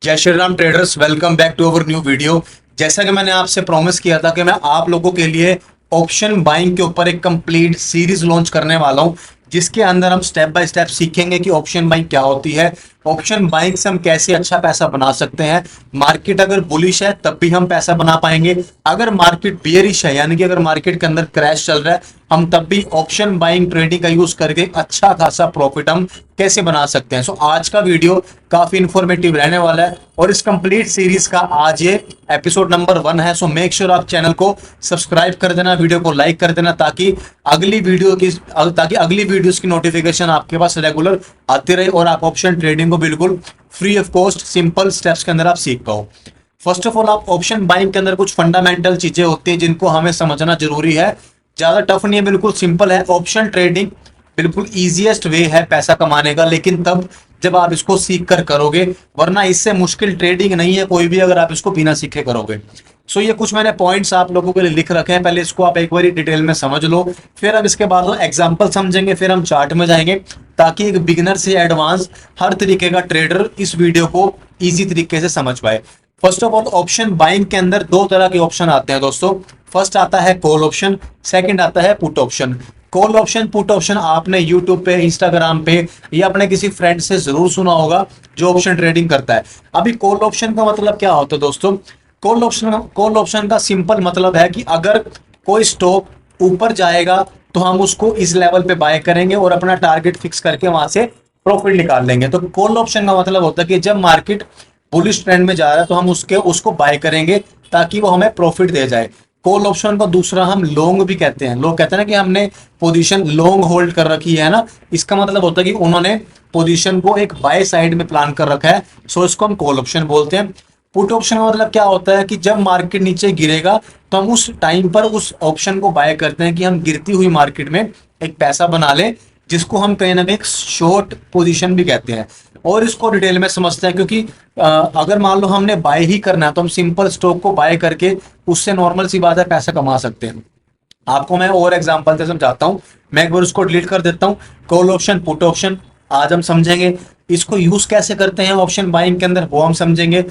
जय Shri Ram traders, welcome back to our new video. जैसा कि मैंने आपसे प्रॉमिस किया था कि मैं आप लोगों के लिए ऑप्शन बाइंग के ऊपर एक कंप्लीट सीरीज लॉन्च करने वाला हूं, जिसके अंदर हम स्टेप बाय स्टेप सीखेंगे कि ऑप्शन बाइंग क्या होती है, ऑप्शन बाइंग से हम कैसे अच्छा पैसा बना सकते हैं। मार्केट अगर बुलिश है तब भी हम पैसा बना पाएंगे, अगर मार्केट बियरिश है यानी कि अगर मार्केट के अंदर क्रैश चल रहा है हम तब भी ऑप्शन बाइंग ट्रेडिंग का यूज करके अच्छा खासा प्रॉफिट हम कैसे बना सकते हैं। सो आज का वीडियो काफी इंफॉर्मेटिव रहने वाला है और इस कंप्लीट सीरीज का आज ये एपिसोड नंबर 1 है। सो मेक श्योर आप चैनल को सब्सक्राइब कर देना, वीडियो को लाइक कर देना ताकि अगली वीडियोस की नोटिफिकेशन आपके पास रेगुलर आती रहे और आप ऑप्शन ट्रेडिंग को बिल्कुल free of cost simple steps के अंदर आप सीख पाओ। फर्स्ट ऑफ ऑल, आप ऑप्शन बाइंग के अंदर कुछ फंडामेंटल चीजें होती हैं जिनको हमें समझना जरूरी है। ज्यादा टफ नहीं है, बिल्कुल सिंपल है। ऑप्शन ट्रेडिंग बिल्कुल इजीएस्ट वे है पैसा कमाने का, लेकिन तब जब आप इसको सीख कर करोगे, वरना इससे मुश्किल ट्रेडिंग नहीं है कोई भी अगर आप इसको बिना सीखे करोगे। सो ये कुछ मैंने पॉइंट्स आप लोगों के लिए लिख रखे हैं, पहले इसको आप एक बार डिटेल में समझ लो, फिर हम इसके बाद एग्जाम्पल समझेंगे, फिर हम चार्ट में जाएंगे ताकि एक बिगिनर से एडवांस हर तरीके का ट्रेडर इस वीडियो को इजी तरीके से समझ पाए। First of all, option buying के अंदर दो तरह के ऑप्शन आते हैं दोस्तों। फर्स्ट आता है कॉल ऑप्शन, सेकंड आता है put option. Call option, put option आपने यूट्यूब पे, इंस्टाग्राम पे या अपने किसी फ्रेंड से जरूर सुना होगा जो ऑप्शन ट्रेडिंग करता है। अभी कॉल ऑप्शन का मतलब क्या होता है दोस्तों? कॉल ऑप्शन का सिंपल मतलब है कि अगर कोई स्टॉक ऊपर जाएगा तो हम उसको इस लेवल पे बाय करेंगे और अपना टारगेट फिक्स करके वहां से प्रॉफिट निकाल लेंगे। तो कॉल ऑप्शन का मतलब होता है कि जब मार्केट बुलिश ट्रेंड में जा रहा है तो हम उसको बाय करेंगे ताकि वो हमें प्रॉफिट दे जाए। कॉल ऑप्शन को दूसरा हम लॉन्ग भी कहते हैं। लोग कहते हैं ना कि हमने पोजीशन लॉन्ग होल्ड कर रखी है ना, इसका मतलब होता है कि उन्होंने पोजीशन को एक बाय साइड में प्लान कर रखा है। सो इसको हम कॉल ऑप्शन बोलते हैं। पुट ऑप्शन का मतलब क्या होता है कि जब मार्केट नीचे गिरेगा तो हम उस टाइम पर उस ऑप्शन को बाय करते हैं कि हम गिरती हुई मार्केट में एक पैसा बना ले, जिसको हम कहीं ना कहीं एक शॉर्ट पोजीशन भी कहते हैं। और इसको डिटेल में समझते हैं क्योंकि अगर मान लो हमने बाय ही करना है तो हम सिंपल स्टॉक को बाय करके उससे नॉर्मल सी बात है पैसा कमा सकते हैं। आपको मैं और एग्जांपल से समझाता हूं। मैं एक बार उसको डिलीट कर देता हूं। कॉल ऑप्शन, पुट ऑप्शन आज हम समझेंगे, इसको यूज कैसे करते हैं ऑप्शन बाइंग के अंदर वो हम समझेंगे।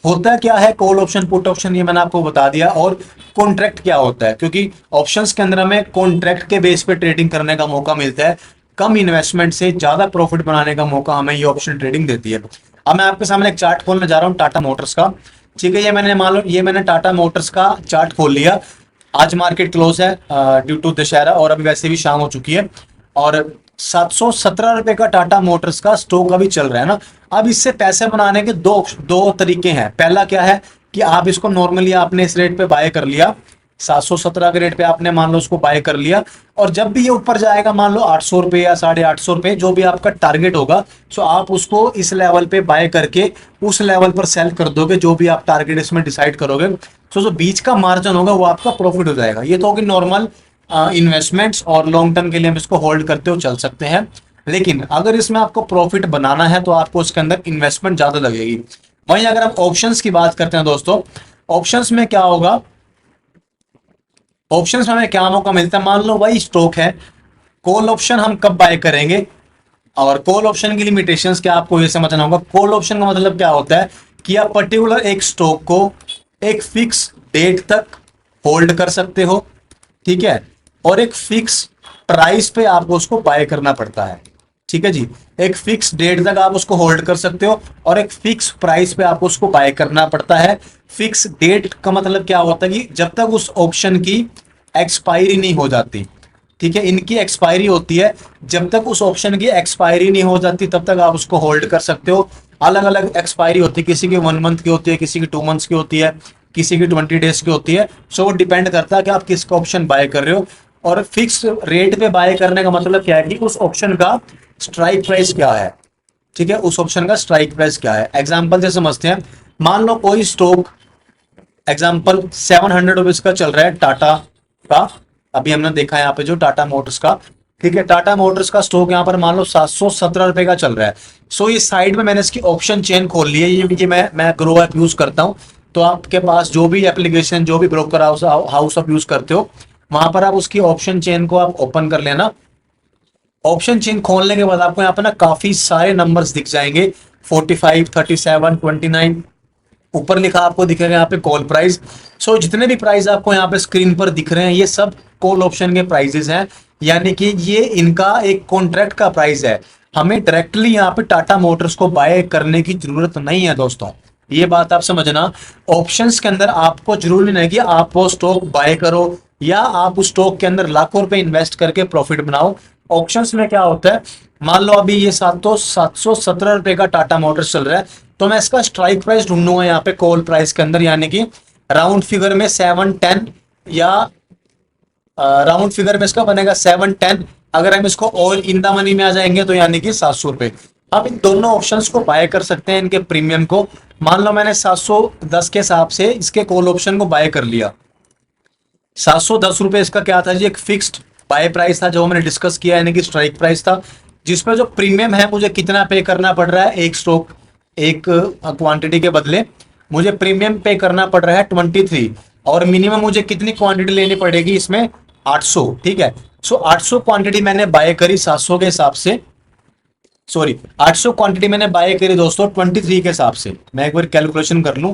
होता क्या है कॉल ऑप्शन, पुट ऑप्शन, ये मैंने आपको बता दिया। और कॉन्ट्रैक्ट क्या होता है, क्योंकि ऑप्शंस के अंदर हमें कॉन्ट्रैक्ट के बेस पे ट्रेडिंग करने का मौका मिलता है। कम इन्वेस्टमेंट से ज्यादा प्रॉफिट बनाने का मौका हमें ये ऑप्शन ट्रेडिंग देती है। अब मैं आपके सामने एक चार्ट खोलने जा रहा हूँ टाटा मोटर्स का। ठीक है, ये मैंने टाटा मोटर्स का चार्ट खोल लिया। आज मार्केट क्लोज है ड्यू टू दशहरा और अभी वैसे भी शाम हो चुकी है और 717 रुपए का टाटा मोटर्स का स्टॉक अभी चल रहा है ना। अब इससे पैसे बनाने के दो तरीके हैं। पहला क्या है कि आप इसको नॉर्मली आपने इस रेट पे बाय कर लिया, 717 के रेट पे आपने मान लो उसको बाय कर लिया, और जब भी ये ऊपर जाएगा मान लो 800 रुपए या 850 रुपए जो भी आपका टारगेट होगा, सो आप उसको इस लेवल पे बाय करके उस लेवल पर सेल कर दोगे जो भी आप टारगेट इसमें डिसाइड करोगे। सो जो बीच का मार्जिन होगा वो आपका प्रॉफिट हो जाएगा। ये तो होगी नॉर्मल इन्वेस्टमेंट्स और लॉन्ग टर्म के लिए हम इसको होल्ड करते हो चल सकते हैं। लेकिन अगर इसमें आपको प्रॉफिट बनाना है तो आपको इसके अंदर इन्वेस्टमेंट ज्यादा लगेगी। वहीं अगर हम ऑप्शंस की बात करते हैं दोस्तों, ऑप्शंस में क्या होगा, ऑप्शंस में हमें क्या मौका मिलता है? मान लो भाई स्टॉक है, कॉल ऑप्शन हम कब बाय करेंगे और कॉल ऑप्शन की लिमिटेशंस क्या आपको ये समझना होगा। कॉल ऑप्शन का मतलब क्या होता है कि आप पर्टिकुलर एक स्टॉक को एक फिक्स डेट तक होल्ड कर सकते हो, ठीक है, और एक फिक्स प्राइस पे आपको उसको बाय करना पड़ता है। ठीक है जी, एक फिक्स डेट तक आप उसको होल्ड कर सकते हो और एक फिक्स प्राइस पे आपको उसको बाय करना पड़ता है। फिक्स डेट का मतलब क्या होता है कि जब तक उस ऑप्शन की एक्सपायरी नहीं हो जाती, ठीक है, इनकी एक्सपायरी होती है, जब तक उस ऑप्शन की एक्सपायरी नहीं हो जाती तब तक आप उसको होल्ड कर सकते हो। अलग अलग एक्सपायरी होती है, किसी की 1 मंथ की होती है, किसी की 2 मंथ्स की होती है, किसी की 20 डेज की होती है। सो वो डिपेंड करता है कि आप किसका ऑप्शन बाय कर रहे हो। और फिक्स रेट पे बाय करने का मतलब क्या है कि उस ऑप्शन का स्ट्राइक प्राइस क्या है, ठीक है, उस ऑप्शन का स्ट्राइक प्राइस क्या है। एग्जांपल से समझते हैं। मान लो कोई स्टॉक एग्जांपल 700 रुपीज का चल रहा है टाटा का, अभी हमने देखा है यहाँ पे जो टाटा मोटर्स का, ठीक है, टाटा मोटर्स का स्टॉक यहाँ पर मान लो 717 रुपए का चल रहा है। सो ये साइड में मैंने इसकी ऑप्शन चेन खोल ली है। ये मैं ग्रो ऐप यूज करता हूँ, तो आपके पास जो भी एप्लीकेशन, जो भी ब्रोकर हाउस आप यूज करते हो, वहां पर आप उसकी ऑप्शन चेन को आप ओपन कर लेना। ऑप्शन चेन खोलने के बाद आपको यहाँ पर ना काफी सारे नंबर्स दिख जाएंगे 45, 37, 29, ऊपर लिखा आपको दिखेगा यहाँ पे कॉल प्राइस। सो जितने भी प्राइस आपको यहाँ पे स्क्रीन पर दिख रहे हैं ये सब कॉल ऑप्शन के प्राइजेस हैं, यानी कि ये इनका एक कॉन्ट्रैक्ट का प्राइस है। हमें डायरेक्टली यहाँ पे टाटा मोटर्स को बाय करने की जरूरत नहीं है दोस्तों, ये बात आप समझना। ऑप्शंस के अंदर आपको जरूरी नहीं कि आप वो स्टॉक बाय करो या आप उस स्टॉक के अंदर लाखों रुपए इन्वेस्ट करके प्रॉफिट बनाओ। ऑप्शंस में क्या होता है, मान लो अभी ये 717 रुपए का टाटा मोटर्स चल रहा है, तो मैं इसका स्ट्राइक प्राइस ढूंढूंगा यहाँ पे कॉल प्राइस के अंदर, यानी कि राउंड फिगर में 710 या राउंड फिगर में इसका बनेगा 710। अगर हम इसको ऑल इन द मनी में आ जाएंगे तो यानी कि 700 रुपए। आप इन दोनों ऑप्शंस को बाय कर सकते हैं, इनके प्रीमियम को। मान लो मैंने 710 के हिसाब से इसके कॉल ऑप्शन को बाय कर लिया। 710 रुपए इसका क्या था जी, एक फिक्स्ड बाय प्राइस था जो मैंने डिस्कस किया, यानी कि स्ट्राइक प्राइस था, जिसमें जो प्रीमियम है मुझे कितना पे करना पड़ रहा है, एक स्टॉक एक क्वांटिटी के बदले मुझे प्रीमियम पे करना पड़ रहा है 23, और मिनिमम मुझे कितनी क्वांटिटी लेनी पड़ेगी इसमें 800, ठीक है। सो 800 क्वांटिटी मैंने बाय करी 700 के हिसाब से, सॉरी 800 क्वांटिटी मैंने बाय करी दोस्तों 23 के हिसाब से। मैं एक बार कैलकुलेशन कर लूं,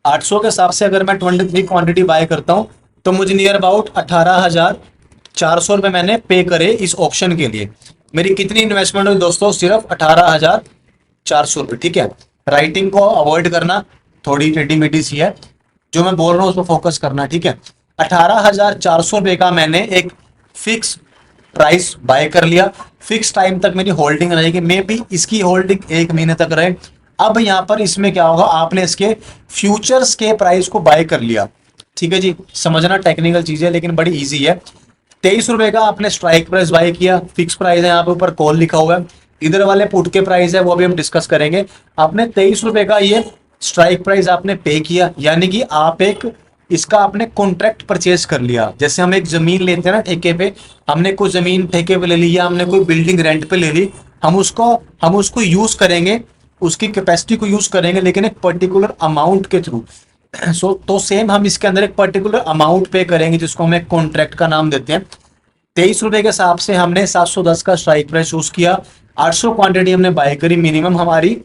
800 के हिसाब से अगर मैं 23 क्वांटिटी बाय करता हूं तो मुझे नियर अबाउट 18,400 रुपए मैंने पे करे इस ऑप्शन के लिए। मेरी कितनी इन्वेस्टमेंट हुई दोस्तों, सिर्फ 18,400 रुपए, ठीक है। राइटिंग को अवॉइड करना, थोड़ी टेढ़ी मेढ़ी सी है, जो मैं बोल रहा हूँ उस पर फोकस करना, ठीक है। 18,400 रुपए का मैंने एक फिक्स प्राइस बाय कर लिया, फिक्स टाइम तक मेरी होल्डिंग रहेगी, मे बी इसकी होल्डिंग 1 महीने तक रहे। अब यहाँ पर इसमें क्या होगा, आपने इसके फ्यूचर्स के प्राइस को बाय कर लिया, ठीक है जी। समझना टेक्निकल चीज है लेकिन बड़ी इजी है। 23 रुपए का आपने स्ट्राइक प्राइस बाय किया, फिक्स प्राइस है, यहाँ पे ऊपर कॉल लिखा हुआ है। इधर वाले पुट के प्राइस है वो भी हम डिस्कस करेंगे। आपने 23 रुपए का ये स्ट्राइक प्राइस आपने पे किया, यानी कि आप एक इसका आपने कॉन्ट्रैक्ट परचेज कर लिया। जैसे हम एक जमीन लेते हैं ना ठेके पे, हमने कोई जमीन ठेके पे ले ली या हमने कोई बिल्डिंग रेंट पे ले ली, हम उसको यूज करेंगे, उसकी कैपेसिटी को यूज करेंगे, लेकिन एक पर्टिकुलर अमाउंट के थ्रू। तो सेम हम इसके अंदर एक पर्टिकुलर अमाउंट पे करेंगे जिसको हम एक कॉन्ट्रैक्ट का नाम देते हैं। 23 रुपए के हिसाब से हमने 710 का स्ट्राइक प्राइस चूज किया, 800 क्वांटिटी हमने बाय करी, मिनिमम हमारी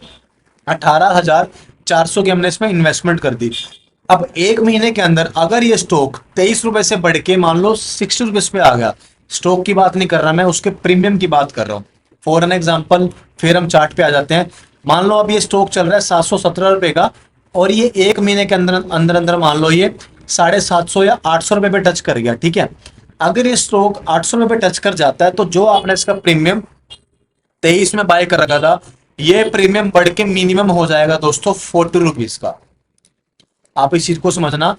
18,400 की हमने इसमें इन्वेस्टमेंट कर दी। अब 1 महीने के अंदर अगर ये स्टॉक 23 रुपए से बढ़ के मान लो 60 रुपीज पे आ गया, स्टॉक की बात नहीं कर रहा मैं, उसके प्रीमियम की बात कर रहा हूँ फॉर एन एग्जाम्पल। फिर हम चार्ट पे आ जाते हैं। मान लो अब ये स्टॉक चल रहा है 717 रुपए का, और ये 1 महीने के अंदर अंदर अंदर मान लो ये 750 या 800 रुपए पे टच कर गया, ठीक है। अगर ये स्टॉक 800 रुपए पे टच कर जाता है तो जो आपने इसका प्रीमियम 23 में बाय कर रखा था, ये प्रीमियम बढ़ के मिनिमम हो जाएगा दोस्तों 40 रुपीज का। आप इस चीज को समझना,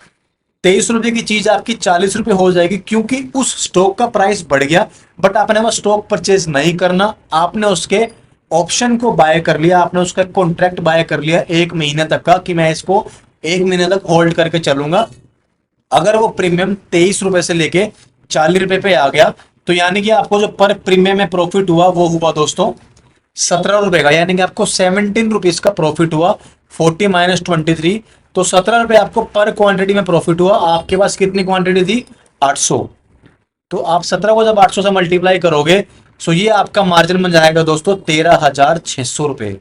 23 रुपए की चीज आपकी 40 रुपए हो जाएगी, क्योंकि उस स्टॉक का प्राइस बढ़ गया, बट आपने वो स्टॉक परचेज नहीं करना, आपने उसके ऑप्शन को बाय कर लिया, आपने उसका कॉन्ट्रैक्ट बाय कर लिया 1 महीने तक का, कि मैं इसको 1 महीने तक होल्ड करके चलूंगा। अगर वो प्रीमियम 23 रुपए से लेके 40 रुपए पे आ गया, तो यानी कि आपको जो पर प्रीमियम में प्रॉफिट हुआ वो हुआ दोस्तों 17 रुपए का, यानी कि आपको 17 रुपीज का प्रॉफिट हुआ। 40 माइनस 23, तो 17 रुपए आपको पर क्वांटिटी में प्रॉफिट हुआ। आपके पास कितनी क्वांटिटी थी, 800, तो आप 17 को जब 800 से मल्टीप्लाई करोगे, सो ये आपका मार्जिन बन जाएगा दोस्तों 13,600 रुपए।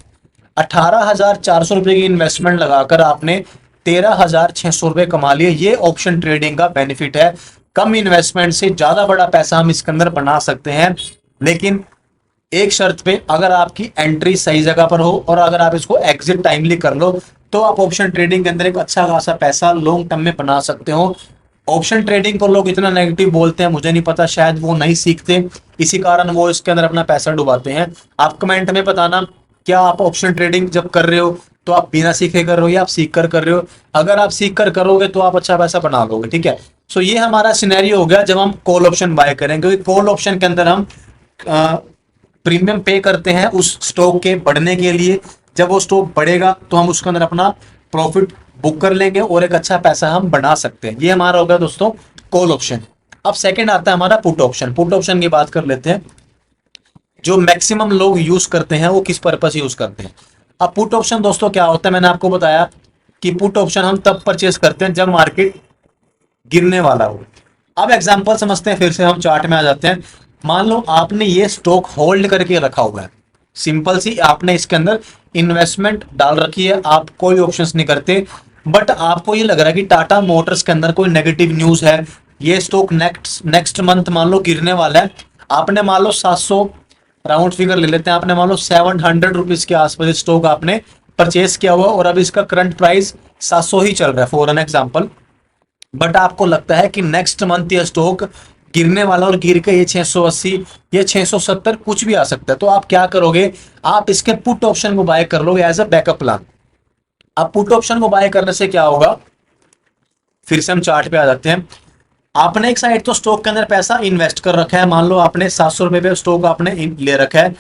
18,400 रुपए की इन्वेस्टमेंट लगाकर आपने 13,600 रुपए कमा लिए। ये ऑप्शन ट्रेडिंग का बेनिफिट है। कम इन्वेस्टमेंट से ज्यादा बड़ा पैसा हम इसके अंदर बना सकते हैं, लेकिन एक शर्त पे, अगर आपकी एंट्री सही जगह पर हो और अगर आप इसको एग्जिट टाइमली कर लो, तो आप ऑप्शन ट्रेडिंग के अंदर एक अच्छा खासा पैसा लॉन्ग टर्म में बना सकते हो। ऑप्शन ट्रेडिंग को लोग इतना नेगेटिव बोलते हैं, मुझे नहीं पता, शायद वो नहीं सीखते, इसी कारण वो इसके अंदर अपना पैसा डुबाते हैं। आप कमेंट में बताना, क्या आप ऑप्शन ट्रेडिंग जब कर रहे हो तो आप बिना सीखे कर रहे हो या आप सीख कर रहे हो। अगर आप सीख कर करोगे तो आप अच्छा पैसा बना लोगे, ठीक है। सो ये हमारा सिनेरियो हो गया जब हम कॉल ऑप्शन बाय करेंगे, क्योंकि कॉल ऑप्शन के अंदर हम प्रीमियम पे करते हैं उस स्टॉक के बढ़ने के लिए। जब वो स्टॉक बढ़ेगा तो हम उसके अंदर अपना प्रॉफिट बुक कर लेंगे और एक अच्छा पैसा हम बना सकते हैं। ये हमारा हो गया दोस्तों कॉल ऑप्शन। अब सेकंड आता है हमारा पुट ऑप्शन। पुट ऑप्शन की बात कर लेते हैं, जो मैक्सिमम लोग यूज करते हैं वो किस पर्पस यूज करते हैं। अब पुट ऑप्शन दोस्तों क्या होता है, मैंने आपको बताया कि पुट ऑप्शन हम तब परचेज करते हैं जब मार्केट गिरने वाला हो। अब एग्जांपल समझते हैं, फिर से हम चार्ट में आ जाते हैं। मान लो आपने ये स्टॉक होल्ड करके रखा हुआ है, सिंपल सी, आपने इसके अंदर इन्वेस्टमेंट डाल रखी है, आप कोई ऑप्शंस नहीं करते, बट आपको ये लग रहा है कि टाटा मोटर्स के अंदर कोई नेगेटिव न्यूज है, ये स्टॉक नेक्स्ट मंथ मान लो गिरने वाला है, आपने मान लो 700 राउंड फिगर ले लेते हैं, आपने मान लो 700 रुपीज के आसपास स्टॉक आपने परचेस किया हुआ और अभी इसका करंट प्राइस 700 ही चल रहा है फॉर एन एग्जाम्पल, बट आपको लगता है कि नेक्स्ट मंथ ये स्टॉक गिरने वाला और गिर के ये 680 ये 670 कुछ भी आ सकता है, तो आप क्या करोगे, आप इसके पुट ऑप्शन को बाय कर लोगे एज अ बैकअप प्लान। अब पुट ऑप्शन को बाय करने से क्या होगा, फिर से हम चार्ट पे आ जाते हैं। आपने एक साइड तो स्टॉक के अंदर पैसा इन्वेस्ट कर रखा है, मान लो आपने 700 रुपए पे स्टॉक आपने ले रखा है,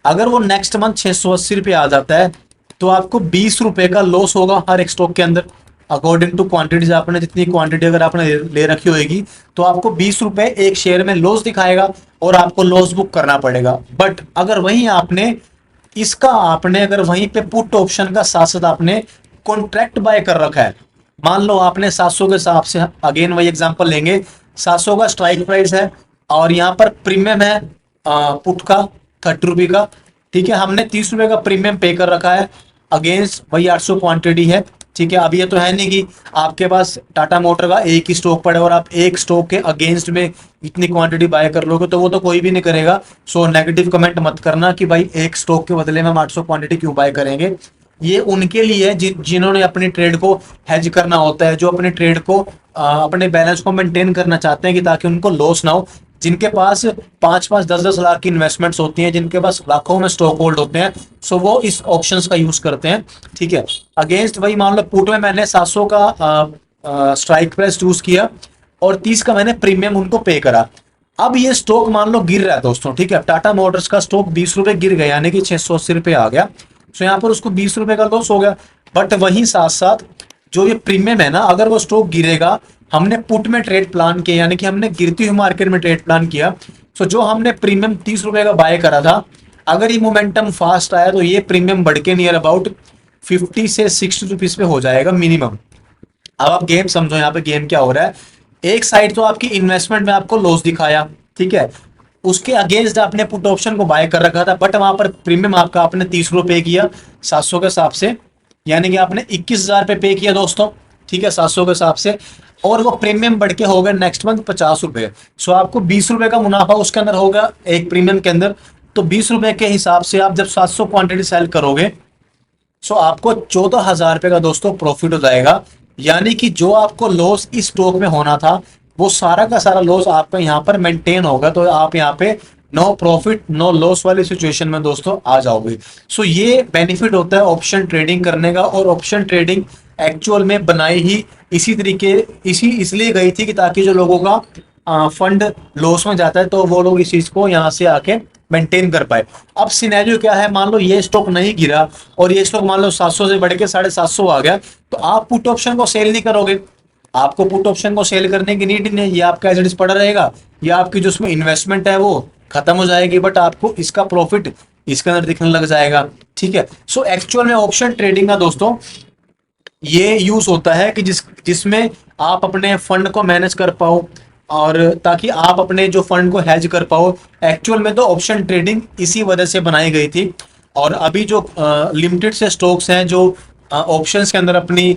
अगर वो नेक्स्ट मंथ 680 रुपये आ जाता है तो आपको 20 रुपए का लॉस होगा हर एक स्टॉक के अंदर, अकॉर्डिंग टू क्वांटिटीज, आपने जितनी क्वांटिटी अगर आपने ले रखी होगी तो आपको 20 रुपए एक शेयर में लॉस दिखाएगा और आपको लॉस बुक करना पड़ेगा। बट अगर वहीं आपने इसका आपने अगर वहीं पे पुट ऑप्शन का साथ साथ आपने कॉन्ट्रैक्ट बाय कर रखा है, मान लो आपने 700 के हिसाब से, अगेन वही एग्जांपल लेंगे, 700 का स्ट्राइक प्राइस है और यहाँ पर प्रीमियम है पुट का 30 रुपये का, ठीक है, हमने 30 रुपये का प्रीमियम पे कर रखा है, अगेंस्ट वही 800 क्वांटिटी है, ठीक है। अब ये तो है नहीं कि आपके पास टाटा मोटर का एक ही स्टॉक पड़े और आप एक स्टॉक के अगेंस्ट में इतनी क्वांटिटी बाय कर लोगे, तो वो तो कोई भी नहीं करेगा। सो नेगेटिव कमेंट मत करना कि भाई एक स्टॉक के बदले में हम 800 क्वांटिटी क्यों बाय करेंगे। ये उनके लिए जिन्होंने अपनी ट्रेड को हेज करना होता है, जो अपने ट्रेड को अपने बैलेंस को मेंटेन करना चाहते हैं कि ताकि उनको लॉस ना हो, जिनके पास 5-5, 10-10 लाख की इन्वेस्टमेंट्स होती हैं, जिनके पास लाखों में स्टॉक होल्ड होते हैं, सो वो इस ऑप्शंस का यूज करते हैं, ठीक है। अगेंस्ट वही मान लो पुट में मैंने 700 का स्ट्राइक प्राइस चूज किया और 30 का मैंने प्रीमियम उनको पे करा। अब ये स्टॉक मान लो गिर रहा है दोस्तों, ठीक है, टाटा मोटर्स का स्टॉक 20 रुपए गिर गया, यानी कि 680 रुपये आ गया, सो यहाँ पर उसको 20 रुपए का लॉस हो गया। बट वहीं साथ साथ जो ये प्रीमियम है ना, अगर वो स्टॉक गिरेगा, हमने पुट में ट्रेड प्लान किया, यानी कि हमने गिरती हुई मार्केट में ट्रेड प्लान किया, सो जो हमने प्रीमियम 30 रुपए का बाय करा था, अगर ये मोमेंटम फास्ट आया तो ये प्रीमियम बढ़ के नियर अबाउट 50 से 60 रुपीज पे हो जाएगा मिनिमम। अब आप गेम समझो, यहाँ पे गेम क्या हो रहा है, एक साइड तो आपकी इन्वेस्टमेंट में आपको लॉस दिखाया, ठीक है, उसके अगेंस्ट आपने पुट ऑप्शन को बाय कर रखा था, बट वहां पर प्रीमियम आपका आपने 30 रुपए किया 700 के हिसाब से, यानी कि आपने 21,000 पे पे किया दोस्तों, ठीक है, 700 के हिसाब से, और वो प्रीमियम बढ़ के हो गया नेक्स्ट मंथ 50 रुपए, सो आपको 20 रुपए का मुनाफा उसके अंदर होगा एक प्रीमियम के अंदर। तो 20 रुपए के हिसाब से आप जब 700 क्वांटिटी सेल करोगे, सो आपको 14,000 रुपए का दोस्तों प्रॉफिट हो जाएगा, यानी कि जो आपको लॉस इस स्टॉक में होना था वो सारा का सारा लॉस आपका यहाँ पर मेंटेन होगा, तो आप यहाँ पे नो प्रॉफिट नो लॉस वाली सिचुएशन में दोस्तों आ जाओगे। सो ये बेनिफिट होता है ऑप्शन ट्रेडिंग करने का, और ऑप्शन ट्रेडिंग एक्चुअल में बनाई ही इसी तरीके इसलिए गई थी कि ताकि जो लोगों का फंड लॉस में जाता है तो वो लोग इस चीज को यहाँ से आके मेंटेन कर पाए। अब सिनेरियो क्या है, मान लो ये स्टॉक नहीं गिरा और ये स्टॉक मान लो 700 से बढ़ के 750 आ गया, तो आप पुट ऑप्शन को सेल नहीं करोगे, आपको पुट ऑप्शन को सेल करने की नीड नहीं है, ये आपका एज इट इज पड़ा रहेगा, या आपकी जो उसमें इन्वेस्टमेंट है वो खत्म हो जाएगी, बट आपको इसका प्रॉफिट इसके अंदर दिखने लग जाएगा, ठीक है। सो एक्चुअल में ऑप्शन ट्रेडिंग का दोस्तों ये यूज होता है कि जिसमें आप अपने फंड को मैनेज कर पाओ और ताकि आप अपने जो फंड को हैज कर पाओ। एक्चुअल में तो ऑप्शन ट्रेडिंग इसी वजह से बनाई गई थी, और अभी जो लिमिटेड से स्टॉक्स हैं जो ऑप्शंस के अंदर अपनी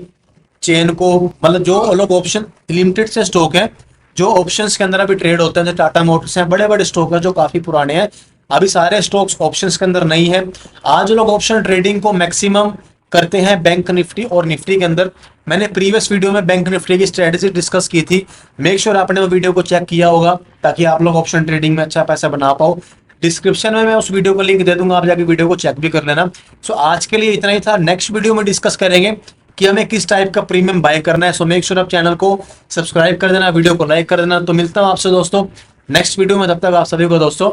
चेन को, मतलब जो लोग ऑप्शन लिमिटेड से स्टॉक है जो ऑप्शंस के अंदर अभी ट्रेड होते हैं, जैसे टाटा मोटर्स हैं, बड़े बड़े स्टॉक हैं जो काफी पुराने हैं, अभी सारे स्टॉक्स ऑप्शंस के अंदर नहीं है। आज लोग ऑप्शन ट्रेडिंग को मैक्सिमम करते हैं बैंक निफ्टी और निफ्टी के अंदर। मैंने प्रीवियस वीडियो में बैंक निफ्टी की स्ट्रेटेजी डिस्कस की थी, मेक श्योर आपने वो वीडियो को चेक किया होगा ताकि आप लोग ऑप्शन ट्रेडिंग में अच्छा पैसा बना पाओ। डिस्क्रिप्शन में मैं उस वीडियो को लिंक दे दूंगा, आप जाके वीडियो को चेक भी कर लेना। सो आज के लिए इतना ही था, नेक्स्ट वीडियो में डिस्कस करेंगे कि हमें किस टाइप का प्रीमियम बाय करना है। सो मेक श्योर आप चैनल को सब्सक्राइब कर देना, वीडियो को लाइक कर देना। तो मिलता हूँ आपसे दोस्तों नेक्स्ट वीडियो में, तब तक आप सभी को दोस्तों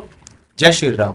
जय श्री राम।